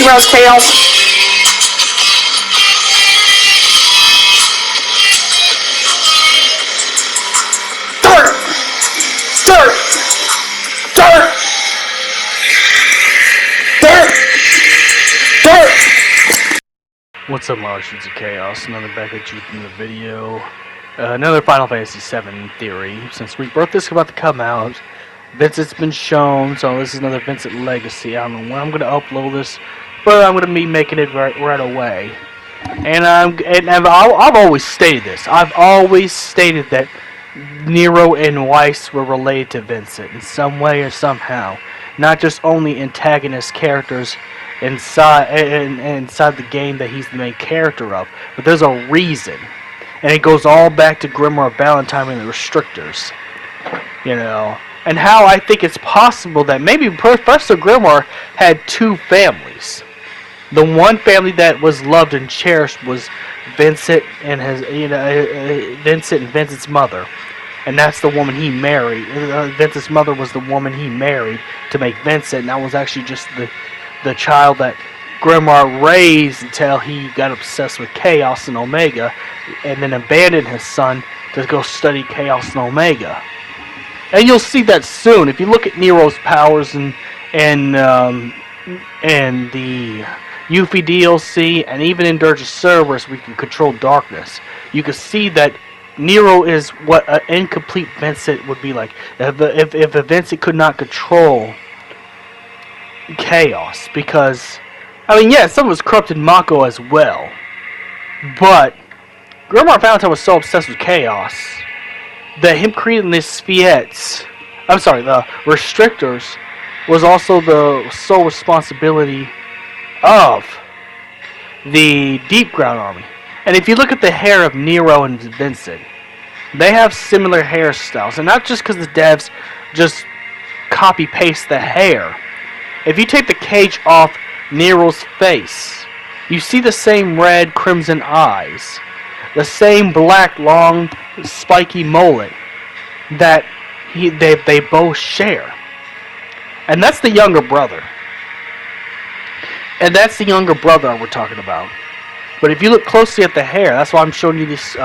around chaos. Dirt! Dirt! Dirt! Dirt! Dirt! What's up, Martians of Chaos? Another back at you from the video. Another Final Fantasy VII theory. Since Rebirth is about to come out, Vincent's been shown, so this is another Vincent legacy. I don't know when I'm going to upload this, but I'm going to be making it right away. And I've always stated this. I've always stated that Nero and Weiss were related to Vincent in some way or somehow. Not just only antagonist characters inside the game that he's the main character of, but there's a reason. And it goes all back to Grimoire Valentine and the Restrictors. You know. And how I think it's possible that maybe Professor Grimoire had two families. The one family that was loved and cherished was Vincent and Vincent and Vincent's mother. And that's the woman he married. Vincent's mother was the woman he married to make Vincent, and that was actually just the child that Grimoire raised until he got obsessed with Chaos and Omega, and then abandoned his son to go study Chaos and Omega. And you'll see that soon if you look at Nero's powers and the Yuffie DLC, and even in Dirge's Cerberus, we can control darkness. You can see that Nero is what an incomplete Vincent would be like if a Vincent could not control Chaos, because I mean, yeah, some was corrupted Mako as well, but Grimoire Valentine was so obsessed with Chaos that him creating the the Restrictors, was also the sole responsibility of the Deep Ground Army. And if you look at the hair of Nero and Vincent, they have similar hairstyles, and not just because the devs just copy-paste the hair. If you take the cage off Nero's face, you see the same red crimson eyes, the same black long spiky mullet that they both share. And that's the younger brother. And that's the younger brother we're talking about. But if you look closely at the hair, that's why I'm showing you these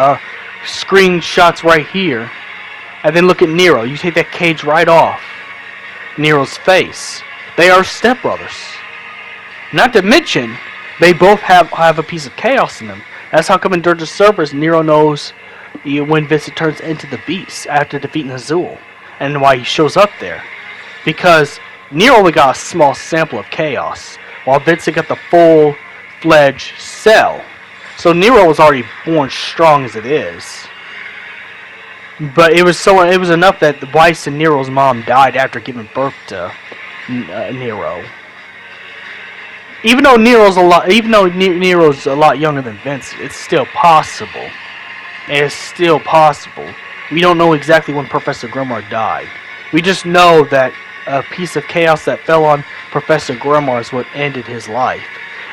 screenshots right here. And then look at Nero. You take that cage right off Nero's face. They are stepbrothers. Not to mention, they both have a piece of chaos in them. That's how come in Dirge's Cerberus, Nero knows when Vincent turns into the Beast after defeating Azul, and why he shows up there. Because Nero only got a small sample of chaos, while Vincent got the full-fledged cell. So Nero was already born strong as it is. But it was enough that Weiss and Nero's mom died after giving birth to Nero. Even though Nero's a lot younger than Vincent, it's still possible. It's still possible. We don't know exactly when Professor Grimoire died. We just know that a piece of chaos that fell on Professor Grimoire is what ended his life.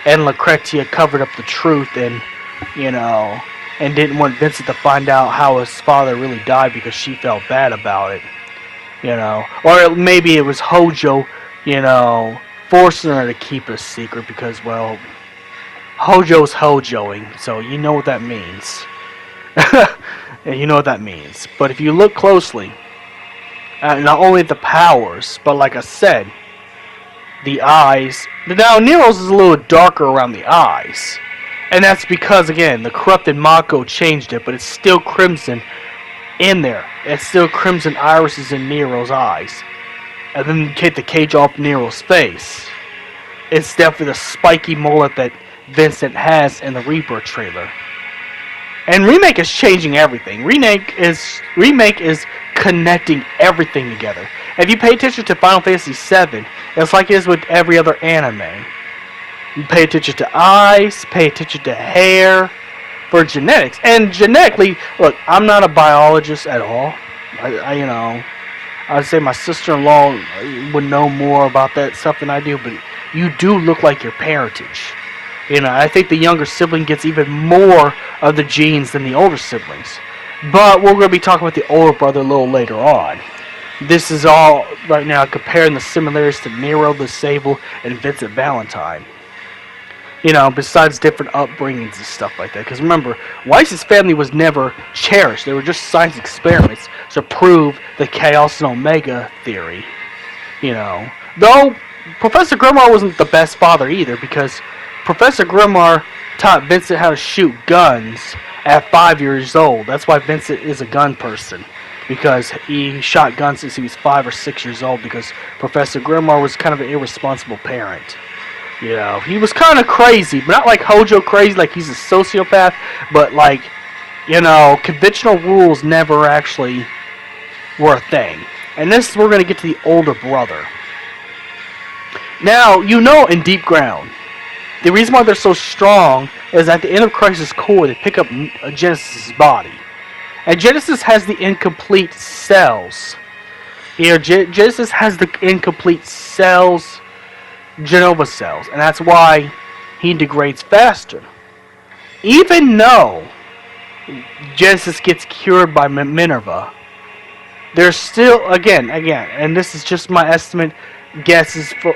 And Lucretia covered up the truth and didn't want Vincent to find out how his father really died because she felt bad about it. Or maybe it was Hojo, forcing her to keep it a secret because, well, Hojo's Hojoing, so you know what that means. You know what that means. But if you look closely, not only the powers, but like I said, the eyes. Now, Nero's is a little darker around the eyes. And that's because, again, the corrupted Mako changed it, but it's still crimson in there. It's still crimson irises in Nero's eyes. And then you take the cage off Nero's face. It's definitely the spiky mullet that Vincent has in the Rebirth trailer. And Remake is changing everything. Remake is connecting everything together. If you pay attention to Final Fantasy VII, it's like it is with every other anime. You pay attention to eyes, pay attention to hair, for genetics. And genetically, look, I'm not a biologist at all. I'd say my sister-in-law would know more about that stuff than I do, but you do look like your parentage. I think the younger sibling gets even more of the genes than the older siblings. But we're going to be talking about the older brother a little later on. This is all right now comparing the similarities to Nero, the Sable, and Vincent Valentine. besides different upbringings and stuff like that. Because remember, Weiss's family was never cherished. They were just science experiments to prove the chaos and omega theory. Though Professor Grimar wasn't the best father either, because Professor Grimar taught Vincent how to shoot guns at 5 years old. That's why Vincent is a gun person, because he shot guns since he was 5 or 6 years old, because Professor Grimar was kind of an irresponsible parent. He was kind of crazy, but not like Hojo crazy, like he's a sociopath, but like, conventional rules never actually were a thing. And this, we're going to get to the older brother. Now, in Deep Ground, the reason why they're so strong is at the end of Crisis Core, they pick up Genesis' body. And Genesis has the incomplete cells. Genesis has the incomplete cells, Genova cells, and that's why he degrades faster. Even though Genesis gets cured by Minerva, there's still, again, and this is just my estimate, guesses for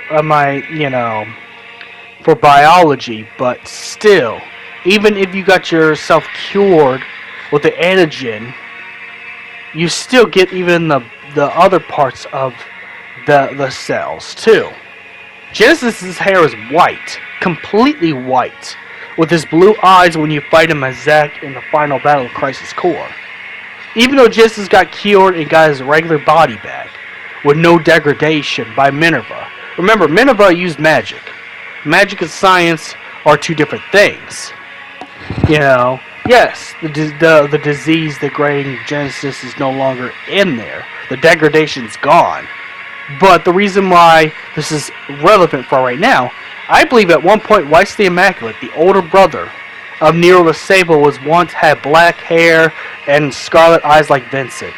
for biology, but still, even if you got yourself cured with the antigen, you still get even the other parts of the cells too. Genesis's hair is white, completely white, with his blue eyes when you fight him as Zack in the final battle of Crisis Core. Even though Genesis got cured and got his regular body back, with no degradation by Minerva. Remember, Minerva used magic. Magic and science are two different things. Yes, the disease degrading Genesis is no longer in there. The degradation's gone. But the reason why this is relevant for right now, I believe at one point Weiss the Immaculate, the older brother of Nero the Sable, was once had black hair and scarlet eyes like Vincent.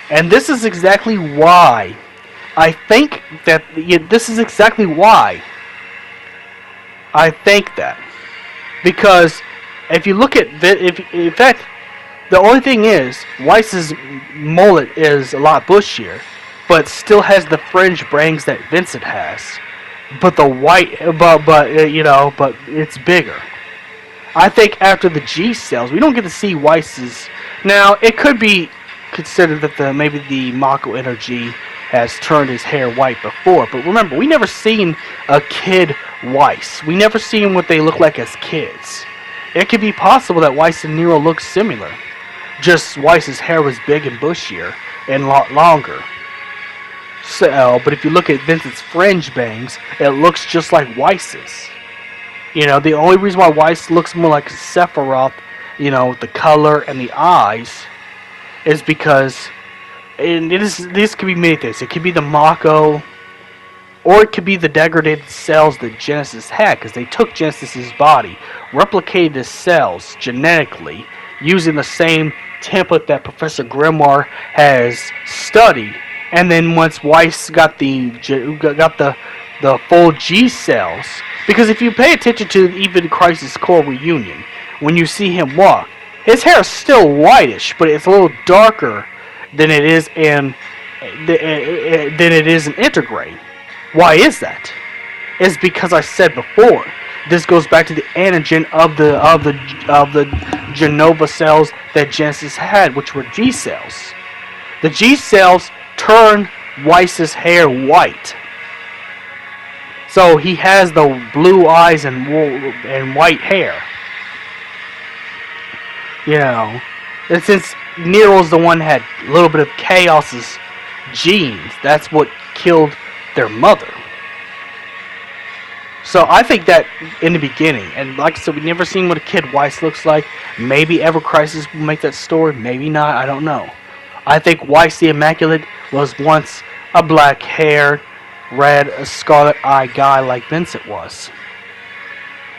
And this is exactly why I think that because if you look at in fact, the only thing is Weiss's mullet is a lot bushier, but still has the fringe bangs that Vincent has. But the white, but it's bigger. I think after the G cells, we don't get to see Weiss's. Now it could be considered that maybe the Mako energy has turned his hair white before, but remember, we never seen a kid Weiss. We never seen what they look like as kids. It could be possible that Weiss and Nero look similar, just Weiss's hair was big and bushier and a lot longer. So, but if you look at Vincent's fringe bangs, it looks just like Weiss's. The only reason why Weiss looks more like Sephiroth, the color and the eyes, is because, and this could be many things. It could be the Mako, or it could be the degraded cells that Genesis had, because they took Genesis's body, replicated the cells genetically, using the same template that Professor Grimar has studied. And then once Weiss got the full G cells, because if you pay attention to even Crisis Core Reunion, when you see him walk, his hair is still whitish, but it's a little darker than it is in Intergrade. Why is that? It's because I said before, this goes back to the antigen of the Genova cells that Genesis had, which were G cells. The G cells turn Weiss's hair white. So he has the blue eyes and white hair. And since Nero's the one that had a little bit of Chaos's genes, that's what killed their mother. So I think that in the beginning, and like I said, we've never seen what a kid Weiss looks like. Maybe Ever Crisis will make that story, maybe not, I don't know. I think Weiss the Immaculate was once a black-haired, red, scarlet-eyed guy like Vincent was.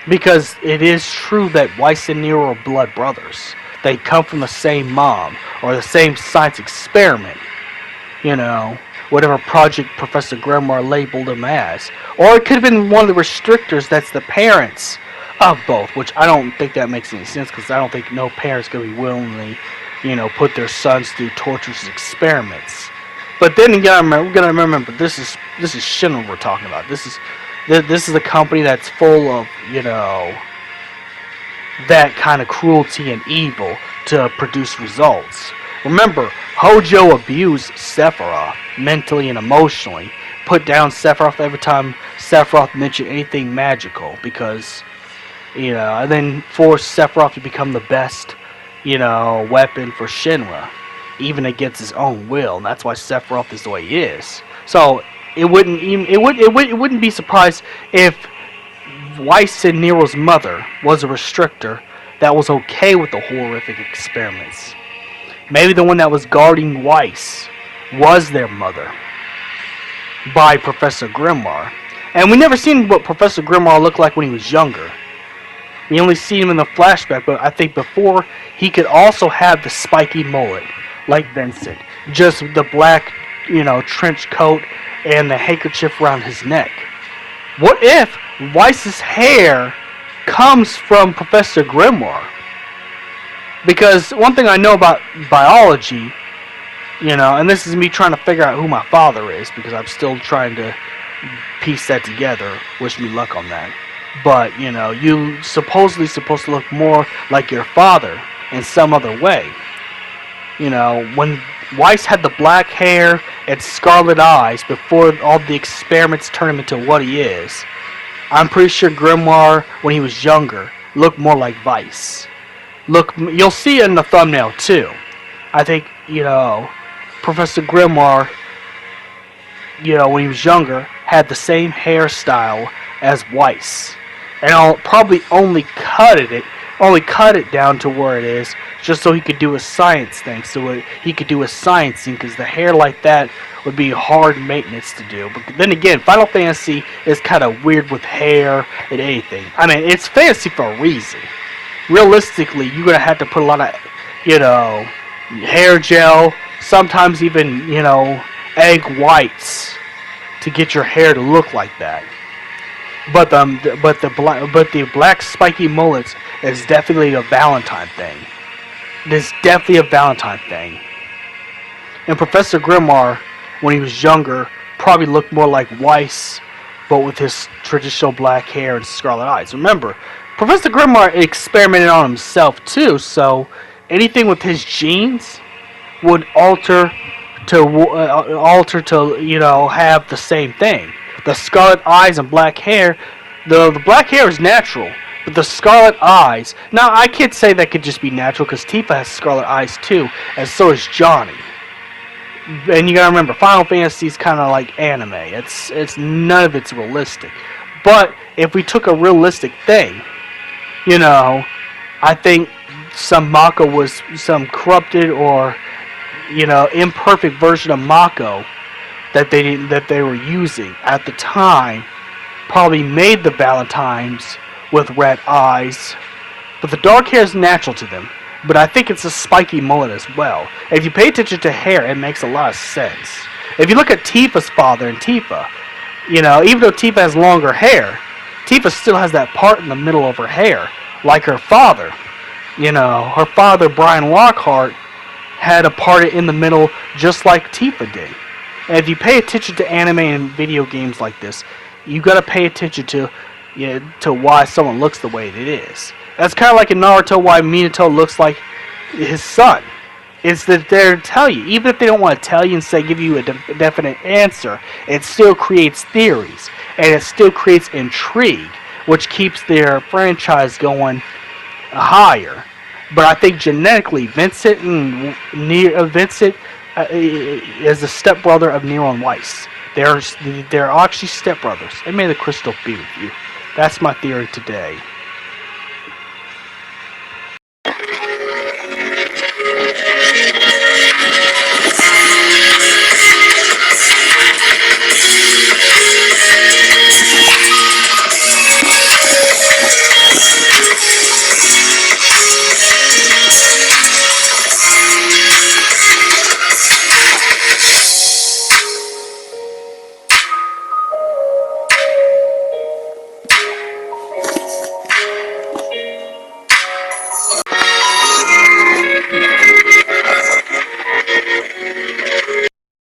Because it is true that Weiss and Nero are blood brothers. They come from the same mom, or the same science experiment. Whatever project Professor Grimar labeled him as. Or it could have been one of the restrictors that's the parents of both, which I don't think that makes any sense, because I don't think no parent's going to be willingly, put their sons through torturous experiments. But then again, we're going to remember, this is Shinra we're talking about. This is, This is a company that's full of, that kind of cruelty and evil to produce results. Remember, Hojo abused Sephiroth mentally and emotionally. Put down Sephiroth every time Sephiroth mentioned anything magical because, and then forced Sephiroth to become the best, weapon for Shinra, even against his own will. And that's why Sephiroth is the way he is. So it wouldn't be surprised if Weiss and Nero's mother was a restrictor that was okay with the horrific experiments. Maybe the one that was guarding Weiss was their mother by Professor Grimoire. And we never seen what Professor Grimoire looked like when he was younger. We only see him in the flashback, but I think before he could also have the spiky mullet like Vincent. Just the black, trench coat and the handkerchief around his neck. What if Weiss's hair comes from Professor Grimoire? Because one thing I know about biology, and this is me trying to figure out who my father is, because I'm still trying to piece that together. Wish me luck on that. But, you supposedly supposed to look more like your father in some other way. When Weiss had the black hair and scarlet eyes before all the experiments turned him into what he is, I'm pretty sure Grimoire, when he was younger, looked more like Weiss. Look, you'll see it in the thumbnail too. I think, Professor Grimoire, when he was younger, had the same hairstyle as Weiss. And I'll probably only cut it down to where it is, just so he could do a science thing, so he could do a science thing, because the hair like that would be hard maintenance to do. But then again, Final Fantasy is kind of weird with hair and anything. I mean, it's fantasy for a reason. Realistically, you're going to have to put a lot of, hair gel, sometimes even, egg whites to get your hair to look like that. But the black spiky mullets is definitely a Valentine thing. It is definitely a Valentine thing. And Professor Grimoire, when he was younger, probably looked more like Weiss, but with his traditional black hair and scarlet eyes. Remember, Professor Grimoire experimented on himself too, so anything with his genes would alter to have the same thing. The scarlet eyes and black hair, the black hair is natural, but the scarlet eyes, now I can't say that could just be natural because Tifa has scarlet eyes too, and so does Johnny. And you gotta remember, Final Fantasy is kind of like anime. It's none of it's realistic. But if we took a realistic thing, I think some Mako was some corrupted or imperfect version of Mako that they were using at the time probably made the Valentines with red eyes, but the dark hair is natural to them. But I think it's a spiky mullet as well. If you pay attention to hair, it makes a lot of sense. If you look at Tifa's father and Tifa, even though Tifa has longer hair, Tifa still has that part in the middle of her hair, like her father. Her father, Brian Lockhart, had a part in the middle just like Tifa did. And if you pay attention to anime and video games like this, you gotta pay attention to why someone looks the way it is. That's kind of like in Naruto, why Minato looks like his son. It's that they're to tell you, even if they don't want to tell you and give you a definite answer, it still creates theories, and it still creates intrigue, which keeps their franchise going higher. But I think genetically, Vincent is the stepbrother of Nero and Weiss. They're actually stepbrothers. And may the crystal be with you. That's my theory today.